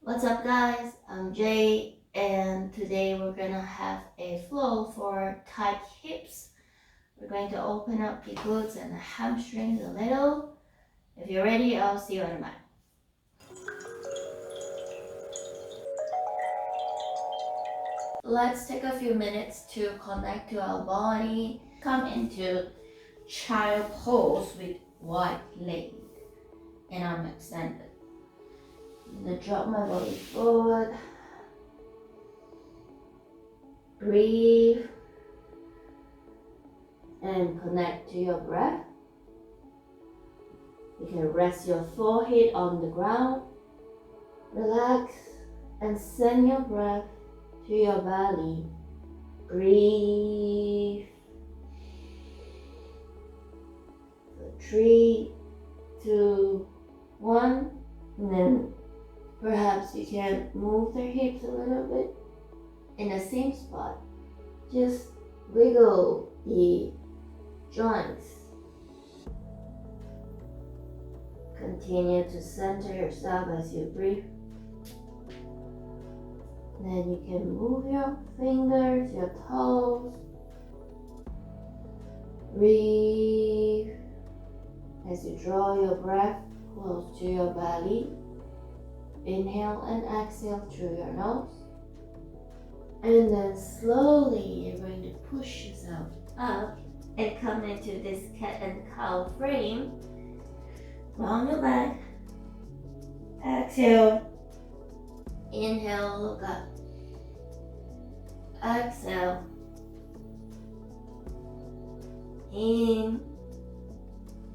What's up, guys? I'm Jay, and today we're gonna have a flow for tight hips. We're going to open up the glutes and the hamstrings a little. If you're ready, I'll see you on the mat. Let's take a few minutes to connect to our body. Come into child pose with wide leg and arm extended. I'm drop my body forward. Breathe and connect to your breath. You can rest your forehead on the ground. Relax and send your breath to your belly. Breathe. 3, 2, 1. And then perhaps you can move the hips a little bit in the same spot. Just wiggle the joints. Continue to center yourself as you breathe. Then you can move your fingers, your toes. Breathe as you draw your breath close to your belly. Inhale and exhale through your nose. And then slowly you're going to push yourself up and come into this cat and cow frame. Round your back. Exhale. Inhale, look up. Exhale. In.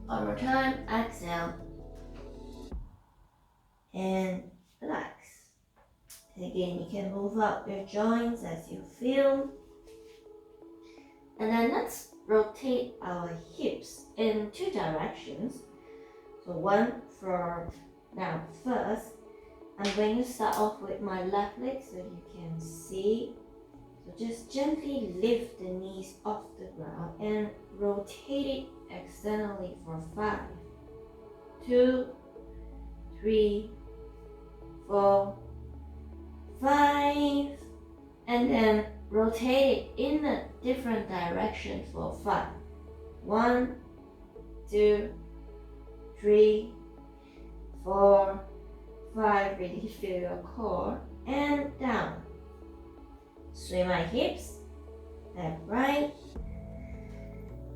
One more time. Exhale. And relax. And again, you can move up your joints as you feel. And then let's rotate our hips in 2 directions. So one for now. First, I'm going to start off with my left leg so you can see. So just gently lift the knees off the ground and rotate it externally for 5, 2, 3, 4, 5, and then rotate it in a different direction for 5. 1, 2, 3, 4, 5. Really feel your core and down. Swing my hips, left, right.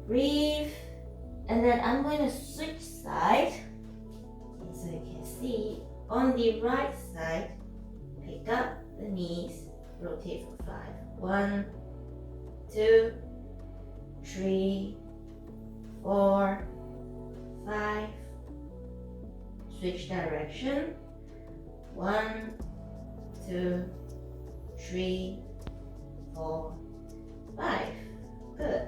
Breathe, and then I'm going to switch side so you can see. On the right side, pick up the knees, rotate for 5. 1, 2, 3, 4, 5. Switch direction. 1, 2, 3, 4, 5. Good.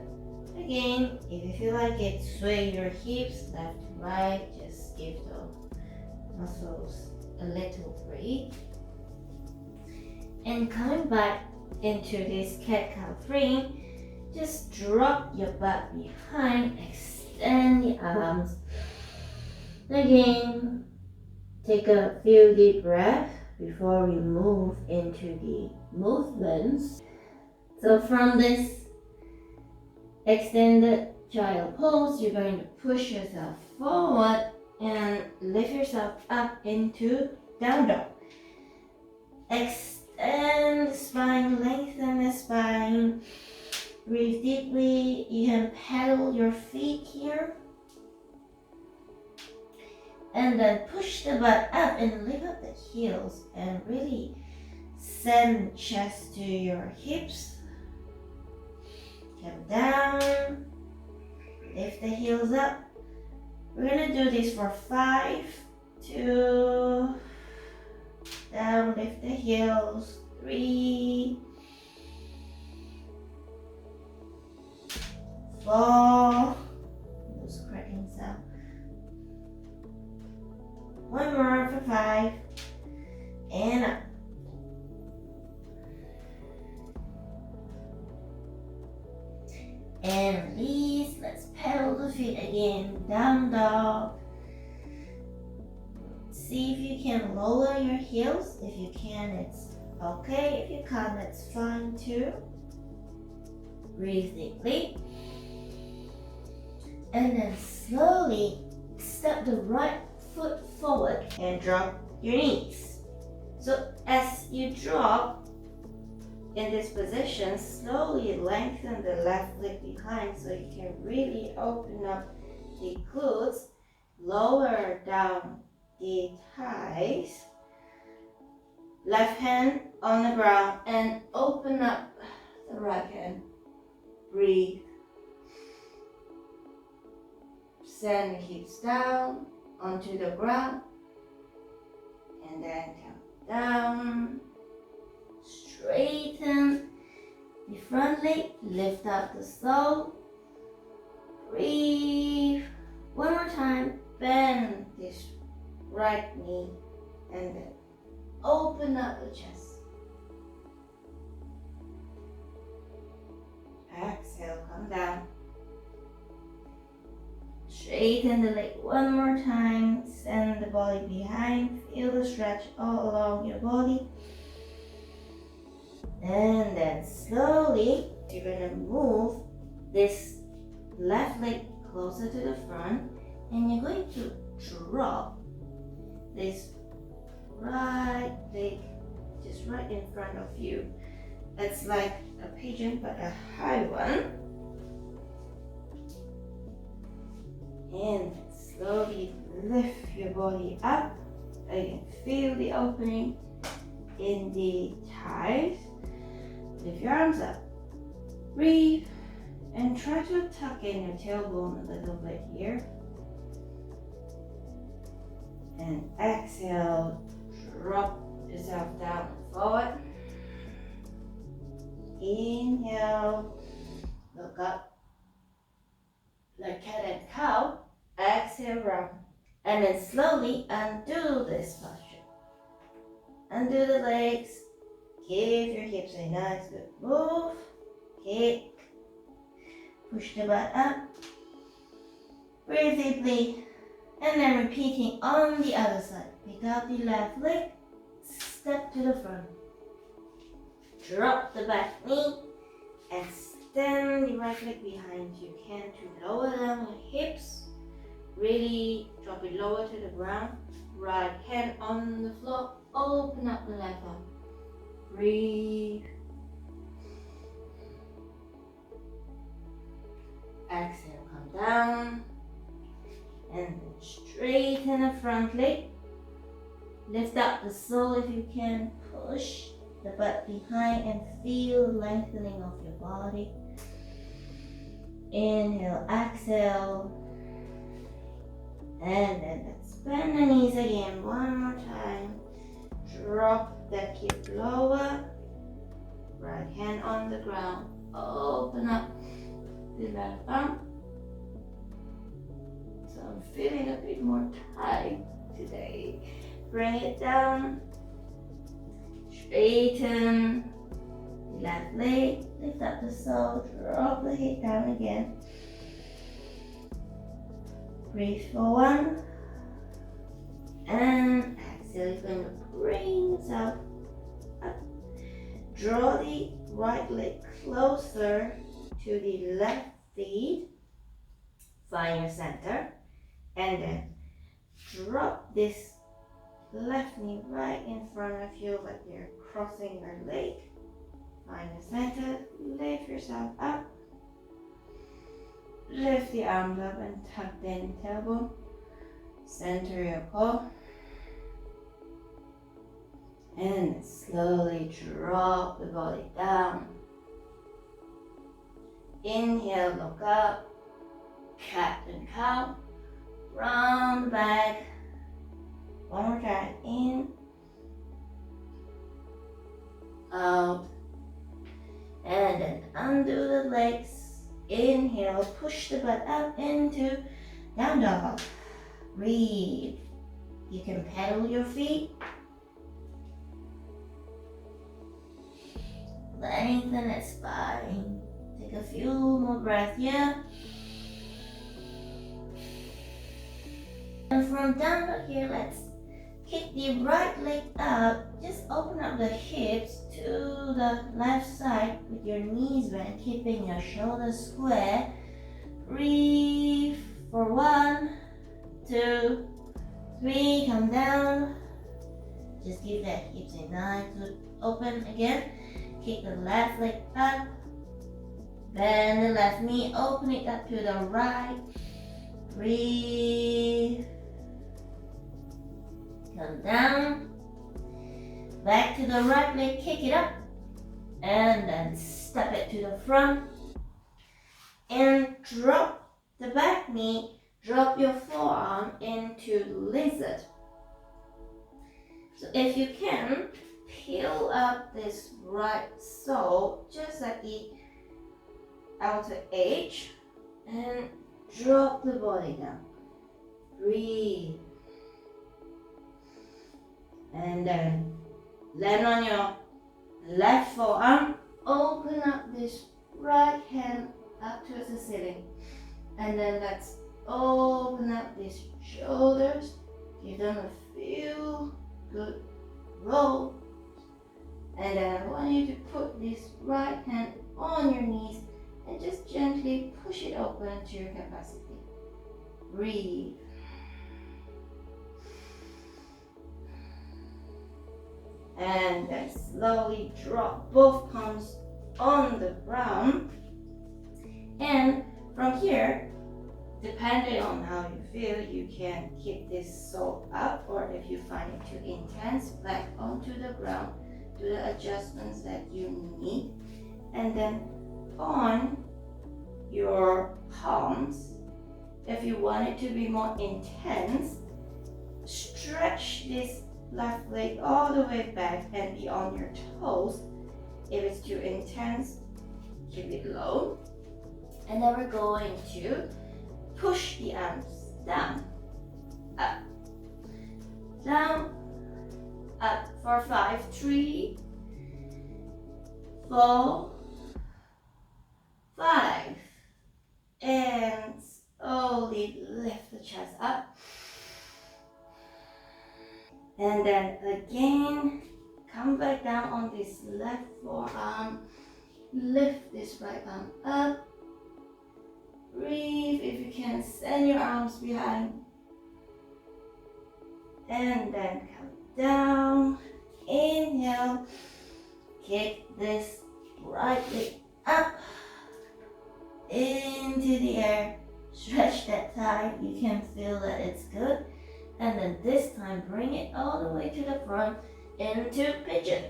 Again, if you feel like it, sway your hips left to right. Just give the muscles a little break. And coming back into this cat-cow frame, just drop your butt behind, extend the arms. Again, take a few deep breaths before we move into the movements. So from this extended child pose, you're going to push yourself forward and lift yourself up into down dog. Extend the spine, lengthen the spine. Breathe deeply. You can pedal your feet here. And then push the butt up and lift up the heels and really send chest to your hips. Come down, lift the heels up. We're gonna do this for 5, 2, down, lift the heels, 3, 4, those cracking sound. One more for 5, and up. And release. Let's pedal the feet again. Down dog. see if you can lower your heels. If you can, it's okay. If you can't, it's fine too. Breathe deeply. And then slowly step the right foot forward and drop your knees. So as you drop in this position, slowly lengthen the left leg behind so you can really open up the glutes, lower down the thighs, left hand on the ground and open up the right hand. Breathe. Send the hips down onto the ground and then come down. Straighten the front leg, lift up the sole. Breathe. One more time, bend this right knee and then open up the chest. Exhale, come down. Straighten the leg one more time, send the body behind, feel the stretch all along your body. And then slowly, you're gonna move this left leg closer to the front and you're going to drop this right leg just right in front of you. It's like a pigeon but a high one. And slowly lift your body up. You can feel the opening in the thighs. Lift your arms up. Breathe and try to tuck in your tailbone a little bit here. And exhale, drop yourself down and forward. Inhale, look up like cat and cow. Exhale, round. And then slowly undo this posture. Undo the legs. Give your hips a nice good move. Kick. Push the butt up. Breathe deeply. And then repeating on the other side. Pick up the left leg. Step to the front. Drop the back knee. And extend the right leg behind you can to lower down your hips. Really drop it lower to the ground. Right hand on the floor. Open up the left arm. Breathe. Exhale, come down. And straighten the front leg. Lift up the sole if you can. Push the butt behind and feel lengthening of your body. Inhale, exhale. And then let's bend the knees again one more time. Drop that hip lower. Right hand on the ground. Open up the left arm. So I'm feeling a bit more tight today. Bring it down. Straighten the left leg. Lift up the sole. Drop the hip down again. Breathe for one. And exhale. You're going to bring yourself up. Draw the right leg closer to the left feet. Find your center. And then drop this left knee right in front of you like you're crossing your leg. Find the center. Lift yourself up. Lift the arms up and tuck in tailbone. Center your core. And slowly drop the body down. Inhale, look up. Cat and cow. Round the back. One more time. In. Out. And then undo the legs. Inhale, push the butt up into down dog. Breathe. You can pedal your feet. Lengthen that spine. Take a few more breaths here. And from down dog here, let's Kick the right leg up. Just open up the hips to the left side with your knees bent, keeping your shoulders square. Breathe for 1, 2, 3. Come down. Just give that hips a nice good open again. Kick the left leg up. Bend the left knee. Open it up to the right. Breathe. Come down. Back to the right leg. Kick it up. And then step it to the front. And drop the back knee. Drop your forearm into lizard. So if you can, peel up this right sole just at the outer edge and drop the body down. Breathe. And then land on your left forearm. Open up this right hand up towards the ceiling. And then let's open up these shoulders. Give them a few good roll. And then I want you to put this right hand on your knees and just gently push it open to your capacity. Breathe. And then slowly drop both palms on the ground. And from here, depending on how you feel, you can keep this sole up, or if you find it too intense, back onto the ground. Do the adjustments that you need. And then on your palms, if you want it to be more intense, stretch this left leg all the way back and be on your toes. If it's too intense, keep it low. And then we're going to push the arms down, up, down, up for 5, 3, 4, 5. And slowly lift the chest up. And then again, come back down on this left forearm. Lift this right arm up. Breathe. If you can, send your arms behind. And then come down. Inhale. Kick this right leg up into the air. Stretch that thigh. You can feel that it's good. And then this time, bring it all the way to the front into pigeon.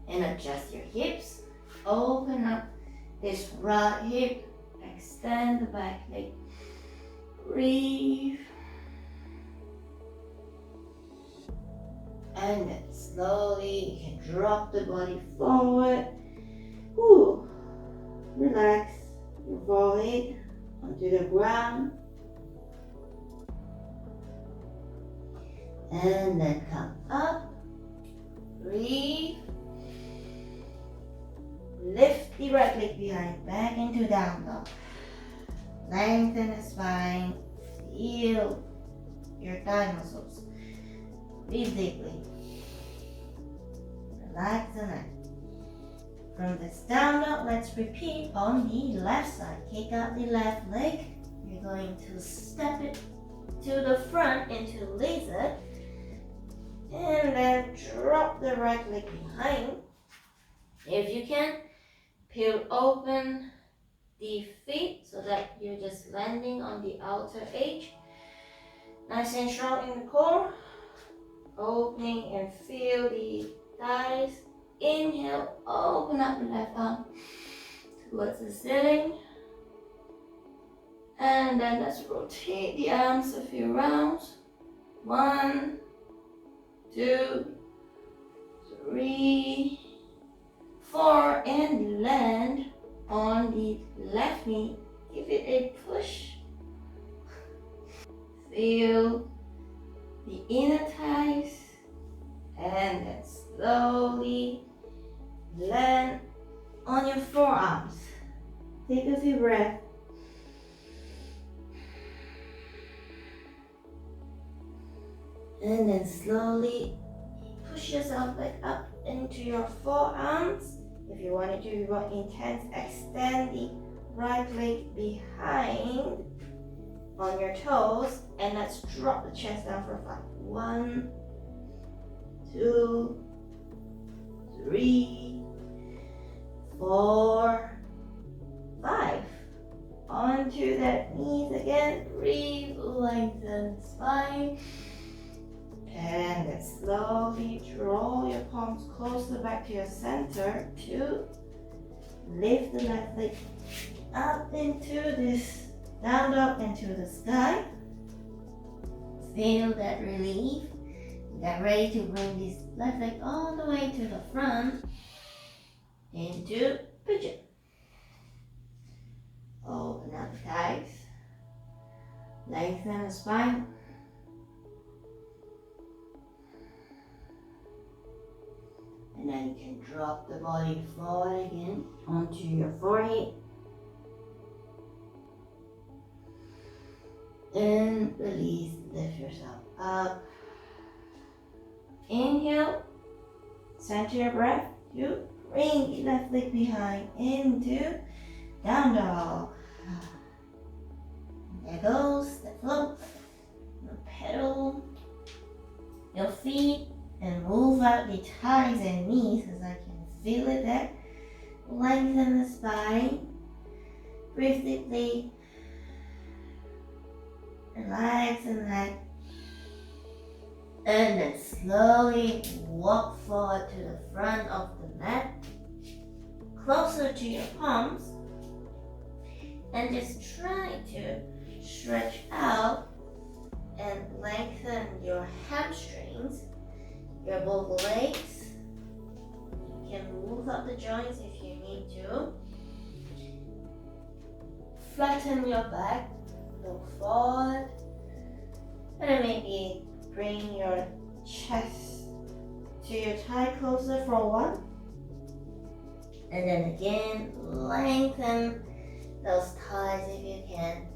And adjust your hips. Open up this right hip. Extend the back leg. Breathe. And then slowly you can drop the body forward. Ooh. Relax your forehead onto the ground. And then come up. Breathe. Lift the right leg behind, back into down dog. Lengthen the spine. Feel your thigh muscles. Breathe deeply. Relax the neck. From this down dog, let's repeat on the left side. Kick out the left leg. You're going to step it to the front into lizard. And then drop the right leg behind. If you can, peel open the feet so that you're just landing on the outer edge. Nice and strong in the core. Opening and feel the thighs. Inhale, open up the left arm towards the ceiling. And then let's rotate the arms a few rounds. 1, 2, 3, 4, and land on the left knee. Give it a push. Feel the inner thighs, and then slowly land on your forearms. Take a few breaths. And then slowly push yourself back up into your forearms. If you want to do more intense, extend the right leg behind on your toes, and let's drop the chest down for 5. 1, 2, 3, 4, 5. Onto that knees again. Breathe, lengthen the spine. And then slowly draw your palms closer back to your center. 2. Lift the left leg up into this down dog into the sky. Feel that relief. Get ready to bring this left leg all the way to the front into pigeon. Open up the thighs. Lengthen the spine. And then you can drop the body forward again onto your forehead. And release, lift yourself up. Inhale, center your breath. 2, bring the left leg behind into down dog. There goes the float. Pedal your feet and move out the thighs and knees as I can feel it there. Lengthen the spine. Breathe deeply. Relax and let. And then slowly walk forward to the front of the mat. Closer to your palms. And just try to stretch out and lengthen your hamstrings, your both legs. You can move up the joints if you need to. Flatten your back, look forward, and then maybe bring your chest to your thigh closer for 1. And then again, lengthen those thighs if you can.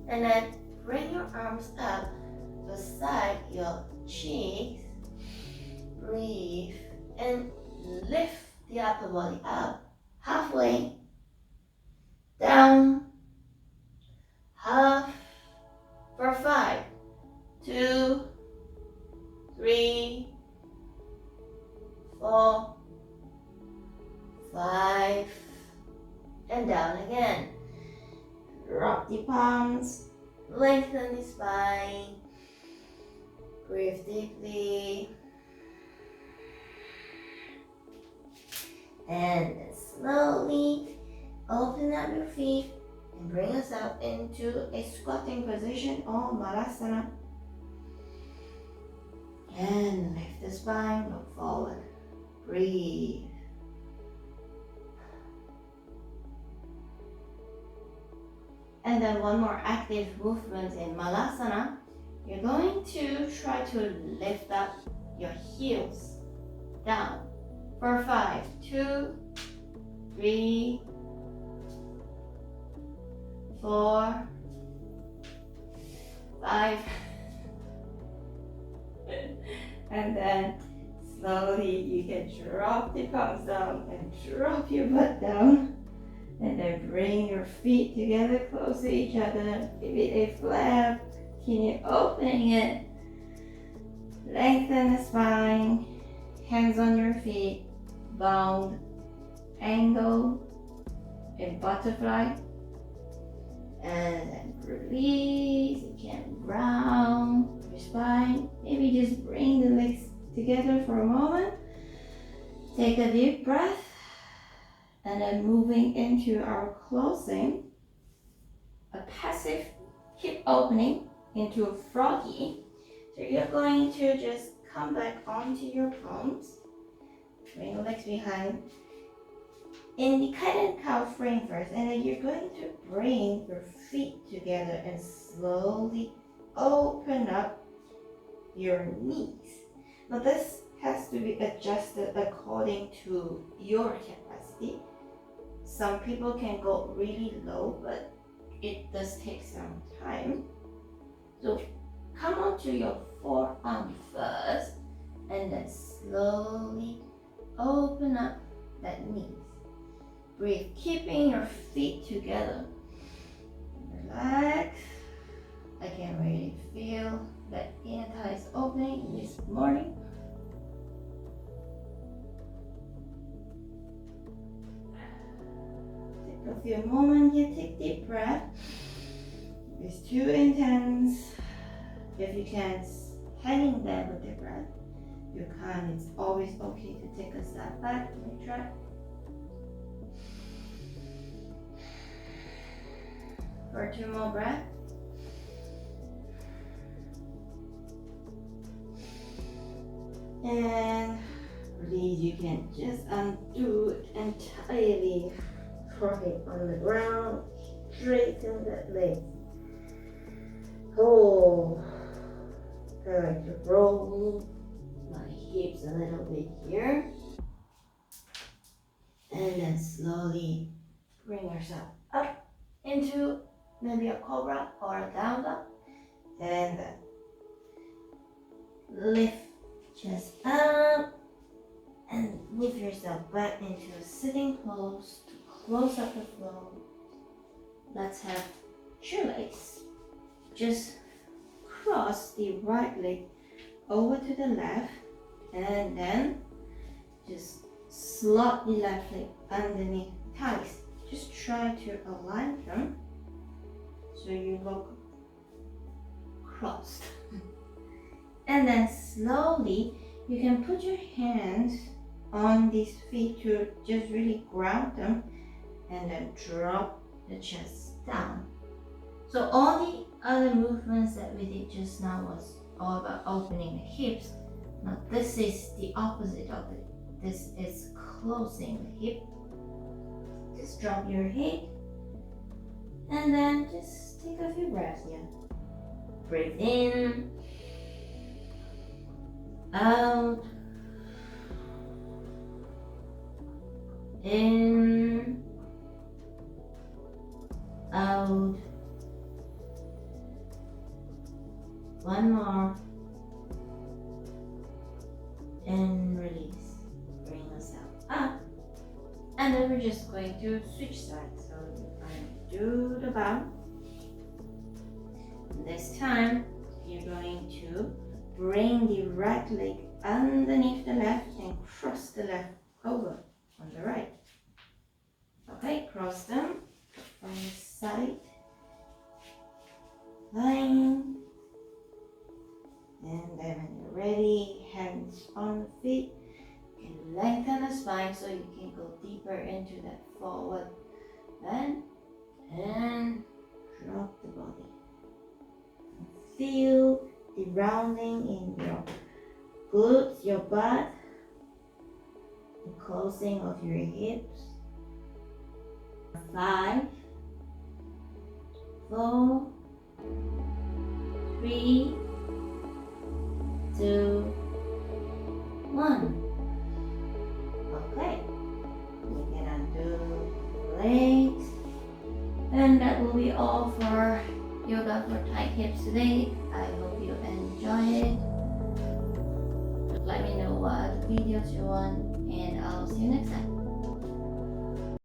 And then bring your arms up beside your cheeks. Breathe and lift the upper body up halfway, down, half for 5, 2, 3, 4, 5, and down again. Drop the palms, lengthen the spine, breathe deeply, and slowly open up your feet and bring yourself into a squatting position or Malasana. And lift the spine, look forward, breathe. And then one more active movement in Malasana. You're going to try to lift up your heels down for 5, 2, 3, 4, 5. And then slowly you can drop the palms down and drop your butt down. And then bring your feet together close to each other. Give it a flap. Continue opening it. Lengthen the spine. Hands on your feet. Bound. Angle. In butterfly. And then release. You can round your spine. Maybe just bring the legs together for a moment. Take a deep breath. And then moving into our closing, a passive hip opening into a froggy. So you're going to just come back onto your palms, bring your legs behind, in the cat and cow frame first, and then you're going to bring your feet together and slowly open up your knees. Now this has to be adjusted according to your capacity. Some people can go really low, but it does take some time. So come onto your forearm first, and then slowly open up that knees. Breathe, keeping your feet together. Relax. I can really feel that inner thighs opening this morning. Take a few moments here, take deep breath. If it's too intense, if you can't hang there with the breath, you can't, it's always okay to take a step back. Let me try. For 2 more breaths. And release. You can just undo it entirely. Throw it on the ground. Straighten that leg. Oh, I like to roll my hips a little bit here. And then slowly bring yourself up into maybe a cobra or a down dog. And then lift chest up and move yourself back into a sitting pose to close up the flow. Let's have shoelace. Just cross the right leg over to the left and then just slot the left leg underneath thighs. Just try to align them so you look crossed. And then slowly you can put your hands on these feet to just really ground them and then drop the chest down. So all the other movements that we did just now was all about opening the hips. Now this is the opposite of it. This is closing the hip. Just drop your head and then just take a few breaths here. Breathe in, out, in, out. One more. And release. Bring yourself up. And then we're just going to switch sides. So you're going to do the bow. This time, you're going to bring the right leg underneath the left and cross the left over on the right. Okay, cross them from the side. Line. And then when you're ready, hands on the feet. You can lengthen the spine so you can go deeper into that forward bend. And drop the body. Feel the rounding in your glutes, your butt, the closing of your hips. 5, 4, 3, 2, 1. Okay, you can undo the legs, and that will be all for yoga for tight hips today. I hope you enjoy it. Let me know what other videos you want, and I'll see you next time.